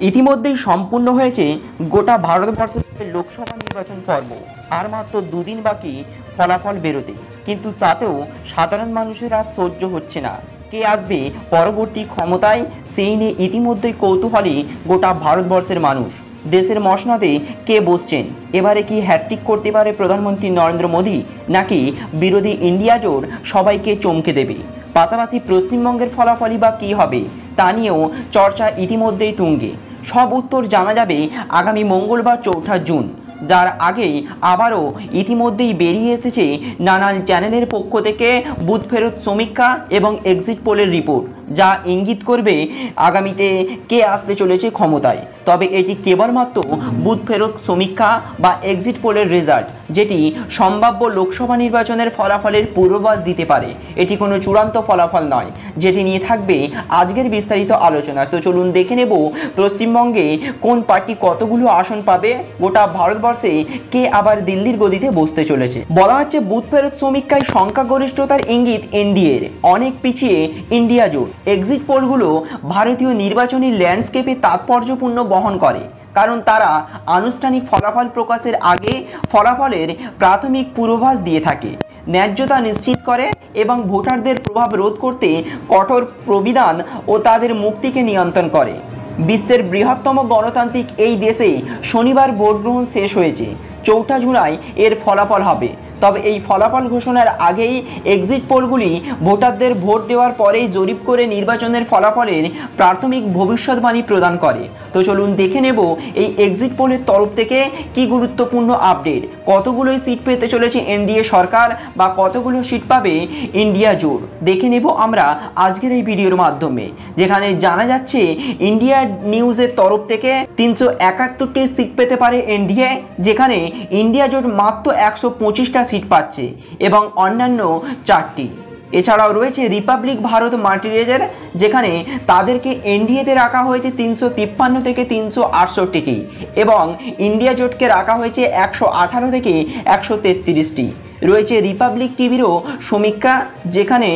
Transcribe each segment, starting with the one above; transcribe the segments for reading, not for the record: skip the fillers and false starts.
ইতিমধ্যেই সম্পূর্ণ হয়েছে গোটা ভারতবর্ষের লোকসভা নির্বাচন পর্ব। আর মাত্র দুদিন বাকি ফলাফল বেরোতে, কিন্তু তাতেও সাধারণ মানুষের আর সহ্য হচ্ছে না। কে আসবে পরবর্তী ক্ষমতায়, সেই নিয়ে ইতিমধ্যেই কৌতূহলী গোটা ভারতবর্ষের মানুষ। দেশের মসনদে কে বসছেন, এবারে কি হ্যাট্রিক করতে পারে প্রধানমন্ত্রী নরেন্দ্র মোদী, নাকি বিরোধী ইন্ডিয়া জোট সবাইকে চমকে দেবে? পাশাপাশি পশ্চিমবঙ্গের ফলাফলই বা কী হবে তা নিয়েও চর্চা ইতিমধ্যেই তুঙ্গে। সব উত্তর জানা যাবে আগামী মঙ্গলবার 4 জুন, যার আগেই আবারও ইতিমধ্যেই বেরিয়ে এসেছে নানান চ্যানেলের পক্ষ থেকে বুথ ফেরত সমীক্ষা এবং এক্সিট পোলের রিপোর্ট, যা ইঙ্গিত করবে আগামীতে কে আসতে চলেছে ক্ষমতায়। তবে এটি কেবলমাত্র বুথ ফেরত সমীক্ষা বা এক্সিট পোলের রেজাল্ট, যেটি সম্ভাব্য লোকসভা নির্বাচনের ফলাফলের পূর্বাভাস দিতে পারে। এটি কোনো চূড়ান্ত ফলাফল নয়, যেটি নিয়ে থাকবে আজকের বিস্তারিত আলোচনা। তো চলুন দেখে নেব পশ্চিমবঙ্গে কোন পার্টি কতগুলো আসন পাবে, গোটা ভারতবর্ষে কে আবার দিল্লির গদিতে বসতে চলেছে। বলা হচ্ছে বুথ ফেরত সমীক্ষায় সংখ্যাগরিষ্ঠতার ইঙ্গিত এনডিএর, অনেক পিছিয়ে ইন্ডিয়া জোট। এক্সিট পোলগুলো ভারতীয় নির্বাচনী ল্যান্ডস্কেপে তাৎপর্যপূর্ণ বহন করে, কারণ তারা আনুষ্ঠানিক ফলাফল প্রকাশের আগে ফলাফলের প্রাথমিক পূর্বাভাস দিয়ে থাকে, ন্যায্যতা নিশ্চিত করে এবং ভোটারদের প্রভাব রোধ করতে কঠোর প্রবিধান ও তাদের মুক্তিকে নিয়ন্ত্রণ করে। বিশ্বের বৃহত্তম গণতান্ত্রিক এই দেশে শনিবার ভোট গ্রহণ শেষ হয়েছে। 4 জুলাই এর ফলাফল হবে। তবে এই ফলাফল ঘোষণার আগেই এক্সিট পোলগুলি ভোটারদের ভোট দেওয়ার পরেই জরিপ করে নির্বাচনের ফলাফলের প্রাথমিক ভবিষ্যৎবাণী প্রদান করে। তো চলুন দেখে নেব এই এক্সিট পোলের তরফ থেকে কি গুরুত্বপূর্ণ আপডেট, কতগুলোই সিট পেতে চলেছে এনডিএ সরকার বা কতগুলো সিট পাবে ইন্ডিয়া জোট। দেখে নেব আমরা আজকের এই ভিডিওর মাধ্যমে, যেখানে জানা যাচ্ছে ইন্ডিয়া নিউজের তরফ থেকে 371টি সিট পেতে পারে এনডিএ, যেখানে ইন্ডিয়া জোট মাত্র 125টা সিট পাচ্ছে এবং অন্যান্য 4টি। এছাড়াও রয়েছে রিপাবলিক ভারত মাল্টিরেজের, যেখানে তাদেরকে এনডিএতে রাখা হয়েছে 353 থেকে 368টি এবং ইন্ডিয়া জোটকে রাখা হয়েছে 118 থেকে 133টি। রয়েছে রিপাবলিক টিভিরও সমীক্ষা, যেখানে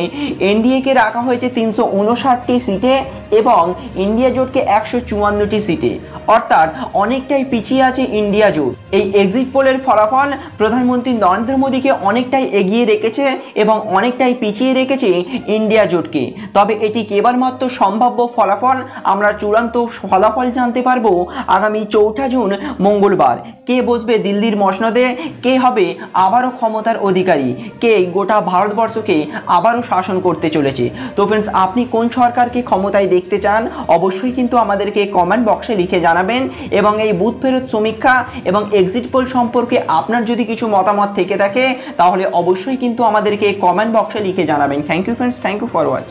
এনডিএকে রাখা হয়েছে 359টি সিটে এবং ইন্ডিয়া জোটকে 154টি সিটে, অর্থাৎ অনেকটাই পিছিয়ে আছে ইন্ডিয়া জোট। এই এক্সিট পোলের ফলাফল প্রধানমন্ত্রী নরেন্দ্র মোদীকে অনেকটাই এগিয়ে রেখেছে এবং অনেকটাই পিছিয়ে রেখেছে ইন্ডিয়া জোটকে। তবে এটি কেবলমাত্র সম্ভাব্য ফলাফল। আমরা চূড়ান্ত ফলাফল জানতে পারবো আগামী 4 জুন মঙ্গলবার। কে বসবে দিল্লির মসনদে, কে হবে আবারও ক্ষমতার অধিকারী, কে গোটা ভারতবর্ষকে আবারও শাসন করতে চলেছে। তো ফ্রেন্ডস, আপনি কোন সরকারকে ক্ষমতায় দেখতে চান অবশ্যই কিন্তু আমাদেরকে কমেন্ট বক্সে লিখে জানাবেন। এবং এই বুথ ফেরত সমীক্ষা এবং এক্সিট পোল সম্পর্কে আপনার যদি কিছু মতামত থেকে থাকে তাহলে অবশ্যই কিন্তু আমাদেরকে কমেন্ট বক্সে লিখে জানাবেন। Thank you friends, thank you for watching.